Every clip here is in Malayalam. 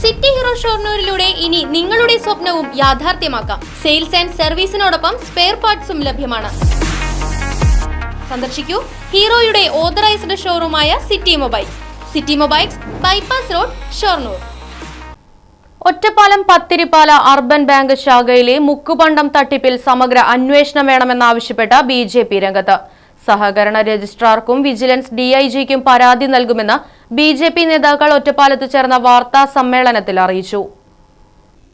സിറ്റി ഹീറോ ഷൊർണൂരിലൂടെ ഇനി നിങ്ങളുടെ സ്വപ്നവും യാഥാർത്ഥ്യമാക്കാം. സെയിൽസ് ആൻഡ് സർവീസിനോടൊപ്പം സ്പെയർ പാർട്സും ലഭ്യമാണ്. സന്ദർശിക്കൂ ഹീറോയുടെ ഓതറൈസ്ഡ് ഷോറൂമായ city mobiles, bypass road, Shoranur. Ottapalam Pathirippala urban bank ശാഖയിലെ മുക്കുപണ്ടം തട്ടിപ്പിൽ സമഗ്ര അന്വേഷണം വേണമെന്നാവശ്യപ്പെട്ട് BJP രംഗത്ത്. സഹകരണ രജിസ്ട്രാർക്കും വിജിലൻസ് DIGക്കും പരാതി നൽകുമെന്ന് BJP നേതാക്കൾ ഒറ്റപ്പാലത്ത് ചേർന്ന വാർത്താ സമ്മേളനത്തിൽ അറിയിച്ചു.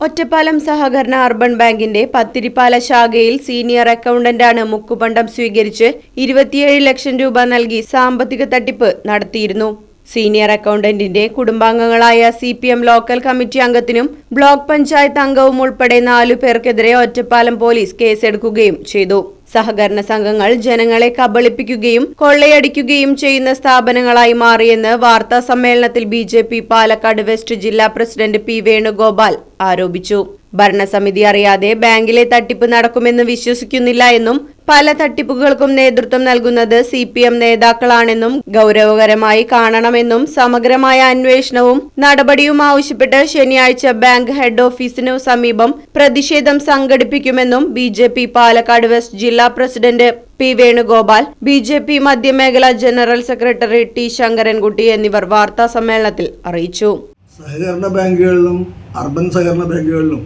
ഒറ്റപ്പാലം സഹകരണ അർബൻ ബാങ്കിന്റെ പത്തിരിപ്പാല ശാഖയിൽ സീനിയർ അക്കൗണ്ടന്റാണ് മുക്കുപണ്ടം സ്വീകരിച്ച് 27 ലക്ഷം രൂപ നൽകി സാമ്പത്തിക തട്ടിപ്പ് നടത്തിയിരുന്നു. സീനിയർ അക്കൗണ്ടന്റിന്റെ കുടുംബാംഗങ്ങളായ CPM ലോക്കൽ കമ്മിറ്റി അംഗത്തിനും ബ്ലോക്ക് പഞ്ചായത്ത് അംഗവും ഉൾപ്പെടെ 4 പേർക്കെതിരെ ഒറ്റപ്പാലം പോലീസ് കേസെടുക്കുകയും ചെയ്തു. സഹകരണ സംഘങ്ങൾ ജനങ്ങളെ കബളിപ്പിക്കുകയും കൊള്ളയടിക്കുകയും ചെയ്യുന്ന സ്ഥാപനങ്ങളായി മാറിയെന്ന് വാർത്താ സമ്മേളനത്തിൽ BJP പാലക്കാട് വെസ്റ്റ് ജില്ലാ പ്രസിഡന്റ് P വേണുഗോപാൽ ആരോപിച്ചു. ഭരണസമിതി അറിയാതെ ബാങ്കിലെ തട്ടിപ്പ് നടക്കുമെന്ന് വിശ്വസിക്കുന്നില്ല എന്നും പല തട്ടിപ്പുകൾക്കും നേതൃത്വം നൽകുന്നത് CPM നേതാക്കളാണെന്നും ഗൗരവകരമായി കാണണമെന്നും സമഗ്രമായ അന്വേഷണവും നടപടിയും ആവശ്യപ്പെട്ട് ശനിയാഴ്ച ബാങ്ക് ഹെഡ് ഓഫീസിനു സമീപം പ്രതിഷേധം സംഘടിപ്പിക്കുമെന്നും BJP പാലക്കാട് വെസ്റ്റ് ജില്ലാ പ്രസിഡന്റ് P വേണുഗോപാൽ, BJP മധ്യമേഖല ജനറൽ സെക്രട്ടറി T ശങ്കരൻകുട്ടി എന്നിവർ വാർത്താ സമ്മേളനത്തിൽ അറിയിച്ചു. സഹകരണ ബാങ്കുകളിലും അർബൻ സഹകരണ ബാങ്കുകളിലും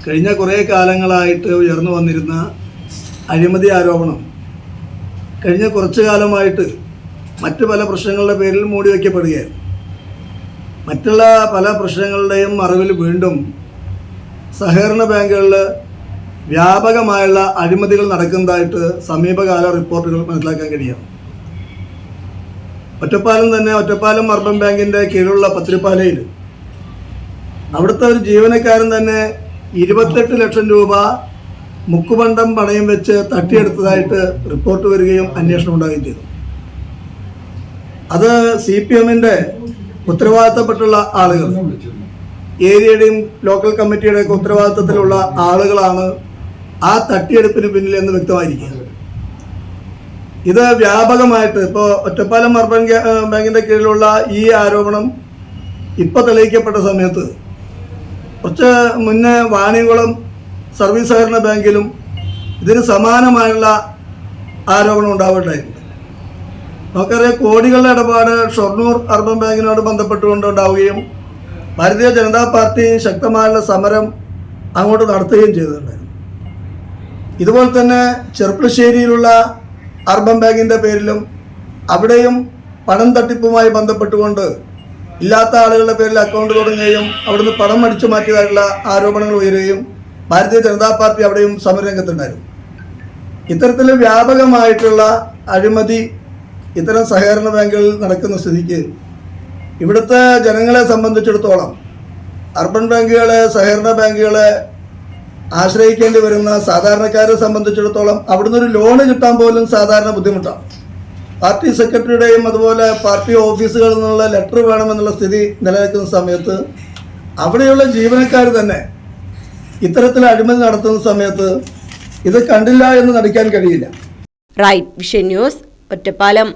കഴിഞ്ഞ കുറേ കാലങ്ങളായിട്ട് ഉയർന്നു വന്നിരുന്ന അഴിമതി ആരോപണം കഴിഞ്ഞ കുറച്ചു കാലമായിട്ട് മറ്റു പല പ്രശ്നങ്ങളുടെ പേരിൽ മൂടിവെക്കപ്പെടുകയാണ്. മറ്റുള്ള പല പ്രശ്നങ്ങളുടെയും മറവിൽ വീണ്ടും സഹകരണ ബാങ്കുകളിൽ വ്യാപകമായുള്ള അഴിമതികൾ നടക്കുന്നതായിട്ട് സമീപകാല റിപ്പോർട്ടുകൾ മനസ്സിലാക്കാൻ കഴിയും. ഒറ്റപ്പാലം അർബൻ ബാങ്കിൻ്റെ കീഴിലുള്ള പത്തിരിപ്പാലയിൽ അവിടുത്തെ ഒരു ജീവനക്കാരൻ തന്നെ 28 ലക്ഷം രൂപ മുക്കുപണ്ടം പണയം വെച്ച് തട്ടിയെടുത്തതായിട്ട് റിപ്പോർട്ട് വരികയും അന്വേഷണം ഉണ്ടാവുകയും ചെയ്തു. അത് CPMന്റെ ഉത്തരവാദിത്തപ്പെട്ടുള്ള ആളുകൾ, ഏരിയയുടെയും ലോക്കൽ കമ്മിറ്റിയുടെയൊക്കെ ഉത്തരവാദിത്തത്തിലുള്ള ആളുകളാണ് ആ തട്ടിയെടുപ്പിന് പിന്നിൽ എന്ന് വ്യക്തമായിരിക്കുക. ഇത് വ്യാപകമായിട്ട് ഇപ്പോൾ ഒറ്റപ്പാലം അർബൻ ബാങ്കിൻ്റെ കീഴിലുള്ള ഈ ആരോപണം ഇപ്പോൾ തെളിയിക്കപ്പെട്ട സമയത്ത് കുറച്ച് മുന്നേ വാണിയംകുളം സർവീസ് സഹകരണ ബാങ്കിലും ഇതിന് സമാനമായുള്ള ആരോപണം ഉണ്ടാവുകയുണ്ടായിട്ടുണ്ട്. നമുക്കറിയാം, കോടികളുടെ ഇടപാട് ഷൊർണൂർ അർബൻ ബാങ്കിനോട് ബന്ധപ്പെട്ടുകൊണ്ട് ഉണ്ടാവുകയും ഭാരതീയ ജനതാ പാർട്ടി ശക്തമായുള്ള സമരം അങ്ങോട്ട് നടത്തുകയും ചെയ്തിട്ടുണ്ടായിരുന്നു. ഇതുപോലെ തന്നെ ചെർപ്പുളശ്ശേരിയിലുള്ള അർബൻ ബാങ്കിൻ്റെ പേരിലും അവിടെയും പണം തട്ടിപ്പുമായി ബന്ധപ്പെട്ടുകൊണ്ട് ഇല്ലാത്ത ആളുകളുടെ പേരിൽ അക്കൗണ്ട് തുടങ്ങുകയും അവിടുന്ന് പണം അടിച്ചു മാറ്റിയതായിട്ടുള്ള ആരോപണങ്ങൾ ഉയരുകയും ഭാരതീയ ജനതാ പാർട്ടി അവിടെയും സമരരംഗത്തുണ്ടായിരുന്നു. ഇത്തരത്തിൽ വ്യാപകമായിട്ടുള്ള അഴിമതി ഇത്തരം സഹകരണ ബാങ്കുകളിൽ നടക്കുന്ന സ്ഥിതിക്ക് ഇവിടുത്തെ ജനങ്ങളെ സംബന്ധിച്ചിടത്തോളം അർബൻ ബാങ്കുകളെ, സഹകരണ ബാങ്കുകളെ ആശ്രയിക്കേണ്ടി വരുന്ന സാധാരണക്കാരെ സംബന്ധിച്ചിടത്തോളം അവിടുന്ന് ഒരു ലോണ് കിട്ടാൻ പോലും സാധാരണ ബുദ്ധിമുട്ടാണ്. പാർട്ടി സെക്രട്ടറിയുടെയും അതുപോലെ പാർട്ടി ഓഫീസുകളിൽ നിന്നുള്ള ലെറ്റർ വേണമെന്നുള്ള സ്ഥിതി നിലനിൽക്കുന്ന സമയത്ത് അവിടെയുള്ള ജീവനക്കാർ തന്നെ ഇത്തരത്തിൽ അഴിമതി നടത്തുന്ന സമയത്ത് ഇത് കണ്ടില്ല എന്ന് നടിക്കാൻ കഴിയില്ല. Right Vision News, Ottapalam.